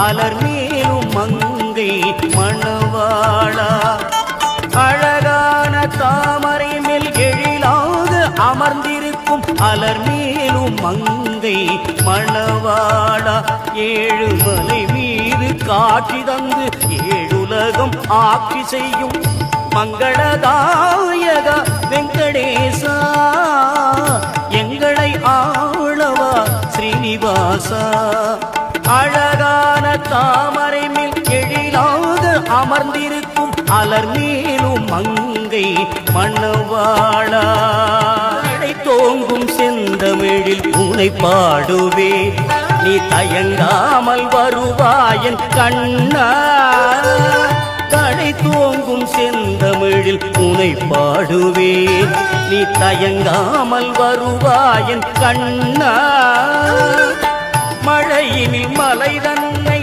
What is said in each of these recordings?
அலர் மேலும் மங்கை மணவாளா அழகான தாமரை மேல் எழிலாக அமர்ந்திருக்கும் அலர் மேலும் மங்கை மணவாளா ஏழுமலை மீது காட்சி தந்து ஏழுலகம் ஆட்சி செய்யும் மங்களதாயக வெங்கடேசா எங்களை ஆளவா ஸ்ரீனிவாசா அழகான தாமரை மேல் எழிலாக அமர்ந்திருக்கும் அலர் மேலும் மங்கை மணவாளா தோங்கும் செந்தமிழில் உனை பாடுவே நீ தயங்காமல் வருவாயன் கண்ணா கடை தோங்கும் செந்தமிழில் உனை பாடுவே நீ தயங்காமல் வருவாயன் கண்ணா மழையினில் மலை தன்னை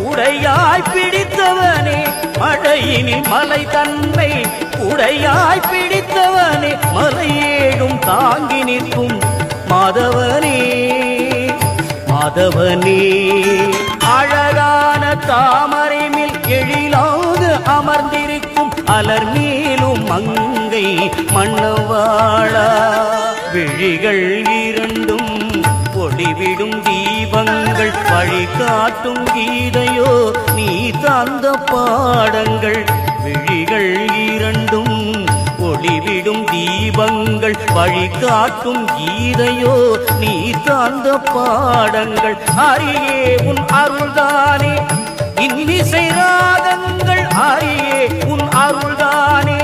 உடையாய் பிடித்தவனே மழையினில் மலை தன்னை உடையாய் பிடித்தவனே மலையேடும் தாங்கி நிற்கும் மாதவனே மாதவனே அழகான தாமரை மேல் எழிலாக அமர்ந்திருக்கும் அலர் மேலும் மங்கை மணவாளா விழிகள் இரண்டும் ஒளிவிடும் தீபங்கள் வழிகாட்டும் கீதையோ நீ தந்த பாடங்கள் விழிகள் இரண்டும் ஒளிவிடும் தீபங்கள் வழிகாட்டும் கீதையோ நீ தந்த பாடங்கள் அரியே உன் அருள்தானே இன்னிசை ராகங்கள் அரியே உன் அருள்தானே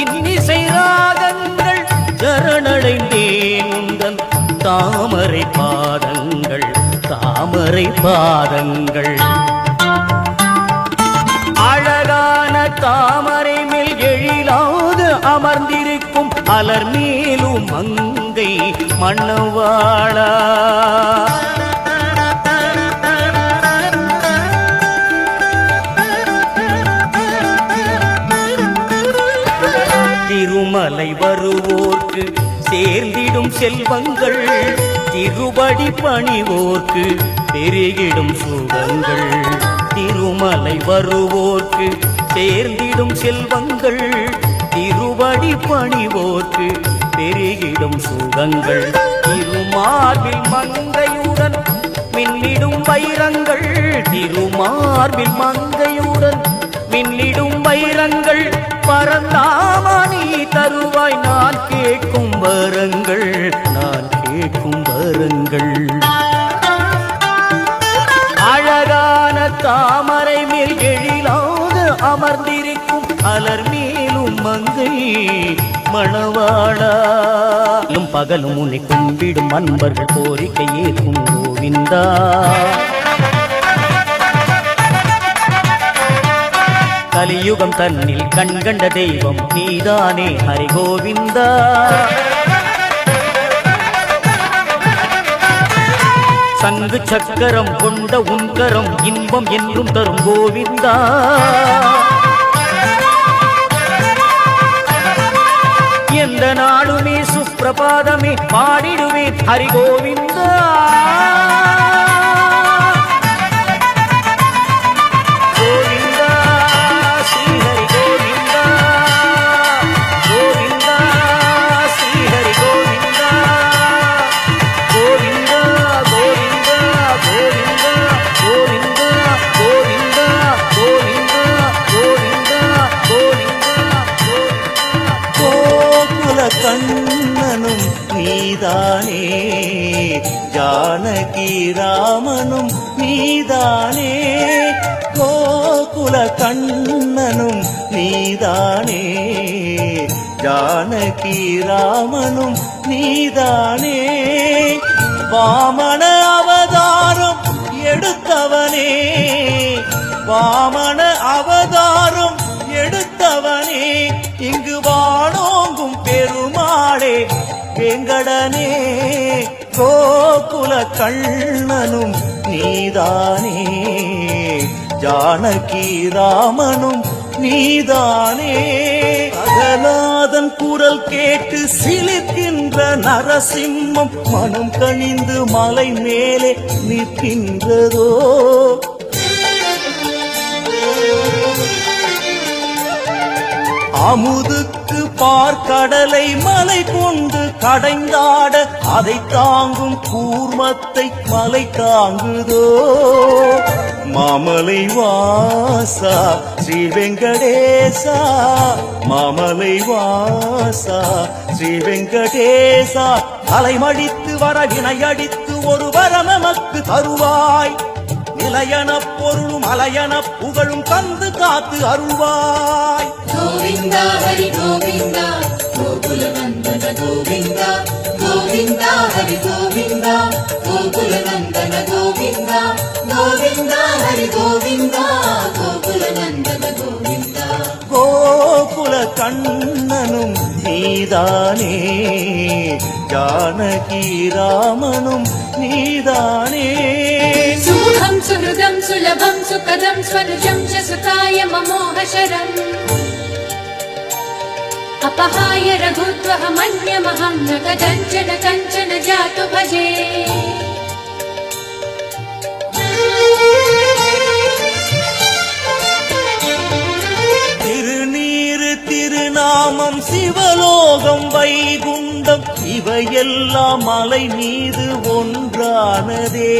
இன்னிசை ராகங்கள் சரணடைந்தேன் உந்தன் தாமரை பாதங்கள் தாமரை பாதங்கள் அழகான தாமரை மேல் எழிலாக அமர்ந்திருக்கும் அலர் மேலும் மங்கை மணவாளா திருமலை வருவோர்க்கு சேர்ந்திடும் செல்வங்கள் திருபடி பணிவோர்க்கு பெருகிடும் சுகங்கள் திருமலை வருவோர்க்கு சேர்ந்திடும் செல்வங்கள் திருபடி பணிவோர்க்கு பெருகிடும் சுகங்கள் திருமார்பில் மங்கையுடன் மின்னிடும் வைரங்கள் திருமார்பில் மங்கையுடன் மின்னிடும் வைரங்கள் பரந்தாமணி தருவாய் நான் கேட்கும் வரங்கள் நான் கேட்கும் வரங்கள் அழகான தாமரை மேல் எழிலாக அமர்ந்திருக்கும் அலர் மேலும் மங்கை மணவாளா பகலும் உன்னை கும்பிடும் அன்பர்கள் கோரிக்கை ஏற்கும் கோவிந்தா கலியுகம் தன்னில் கண்கண்ட தெய்வம் நீதானே ஹரி கோவிந்தா சங்கு சக்கரம் கொண்ட உன்கரம் இன்பம் என்றும் தரும் கோவிந்தா எந்த நாடுமே சுப்பிரபாதமே பாடிடுவேன் ஹரி கோவிந்தா கண்ணனும் நீதானே ஜானகி ராமனும் நீதானே கோகுல கண்ணனும் நீதானே ஜானகி ராமனும் நீதானே வாமன அவதாரம் எடுத்தவனே வாமன அவதாரம் எடுத்தவனே இங்கு வானோங்கும் பெருமாளே வெங்கடனே கோகுல கண்ணனும் நீதானே ஜானகி ராமனும் நீதானே அகநாதன் குரல் கேட்டு சிலிர்க்கின்ற நரசிம்மம் மனம் கனிந்து மலை மேலே நிற்கின்றதோ அமுதுக்கு பார்க்கடலை மலை கொண்டு கடைந்தாட அதை தாங்கும் கூர்மத்தை மலை தாங்குதோ மாமலை வாசா ஸ்ரீ வெங்கடேசா மாமலை வாசா ஸ்ரீ வெங்கடேசா அலைமடித்து வர வினையடித்து ஒரு வரம் நமக்கு தருவாய் நிலையன பொருளும் அலையன புகழும் தந்து காத்து அருள்வாய் கோவிந்தா ஹரி கோவிந்தா கோகுல நந்தன கோவிந்தா கோவிந்தா ஹரி கோவிந்தா கோகுல நந்தன கோவிந்தா கோவிந்தா ஹரி கோவிந்தா கோகுல நந்தன கோவிந்தா கோகுல கண்ணனும் நீதானே ஜானகி ராமனும் நீதானே சுமுகம் சுருகம் சுலபம் சுகதம் ஸ்வனுஜம் ச சுகாய மமோகசரம் अपहाय रघुत्वहमन्यमहं न कथञ्चन कञ्चन जातु भजे திருநீரு திருநாமம் சிவலோகம் வைகுண்டம் இவையெல்லாம் மலை மீது ஒன்றானதே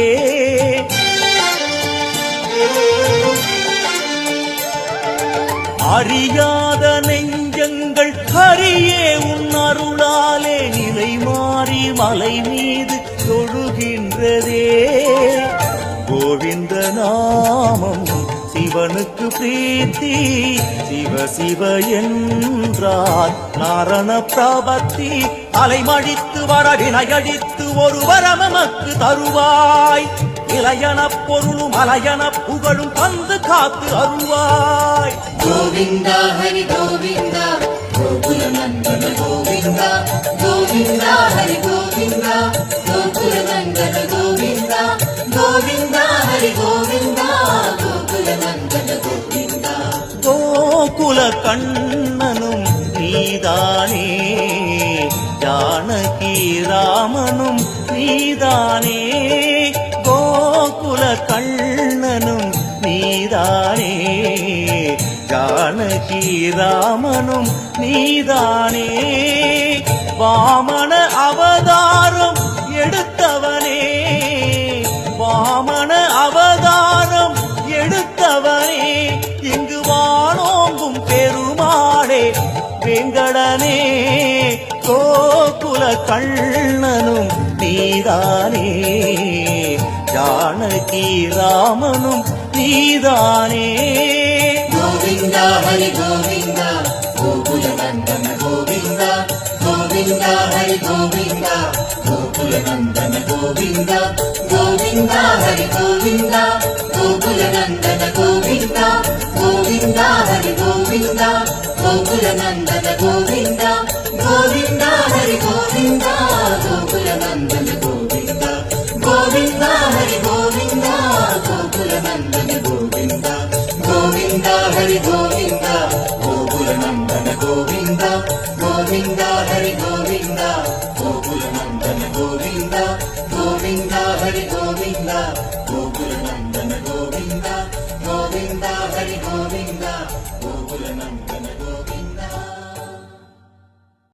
அறியாத நெஞ்சங்கள் ஹரியே உன் அருளாலே நிலை மாறி மலை மீது தொழுகின்றதே கோவிந்த நாமம் சிவனுக்கு பிரீத்தி சிவ சிவ என்றார் நாரண பிரபத்தி அலைமடித்து வர வினையடித்து ஒரு வரம் நமக்கு தருவாய் இளையன பொருளும் அலையன புகழும் தந்து காத்து அருள்வாய் கோவிந்தா ஹரி கோவிந்தா கோகுல நந்தன கோவிந்தா கோவிந்தா ஹரி கோவிந்தா கோகுல நந்தன கோவிந்தா கோவிந்தா ஹரி கோவிந்தா கோகுல நந்தன கோவிந்தா கோகுல கண்ணனும் நீதானே ஜானகி ராமனும் நீதானே கோகுல கண்ணனும் நீதானே ஜானகி ராமனும் நீதானே வாமன அவதாரம் எடுத்தவனே வாமன அவதாரம் எடுத்தவனே இங்கு வானோங்கும் பெருமாளே வெங்கடனே கோகுல கண்ணனும் நீதானே ஜானகி ராமனும் நீதானே கோவிந்தா ஹரி கோவிந்தா கோகுல நந்தன கோவிந்தா கோவிந்தா ஹரி கோவிந்தா கோகுல நந்தன கோவிந்தா கோவிந்தா ஹரி கோவிந்தா கோகுல நந்தன கோவிந்தா கோவிந்தா ஹரி கோவிந்தா கோகுல நந்தன கோவிந்தா கோவிந்தா ஹரி கோவிந்தா கோகுல நந்தன கோவிந்தா கோவிந்தா ஹரி கோவிந்தா கோகுல நந்தன கோவிந்தா கோவிந்தா ஹரி கோவிந்தா கோகுல நந்தன கோவிந்தா கோவிந்தா ஹரி கோவிந்தா கோகுல நந்தன கோவிந்தா கோவிந்தா ஹரி கோவிந்தா கோகுல நந்தன கோவிந்தா கோவிந்தா ஹரி கோவிந்தா கோகுல நந்தன கோவிந்தா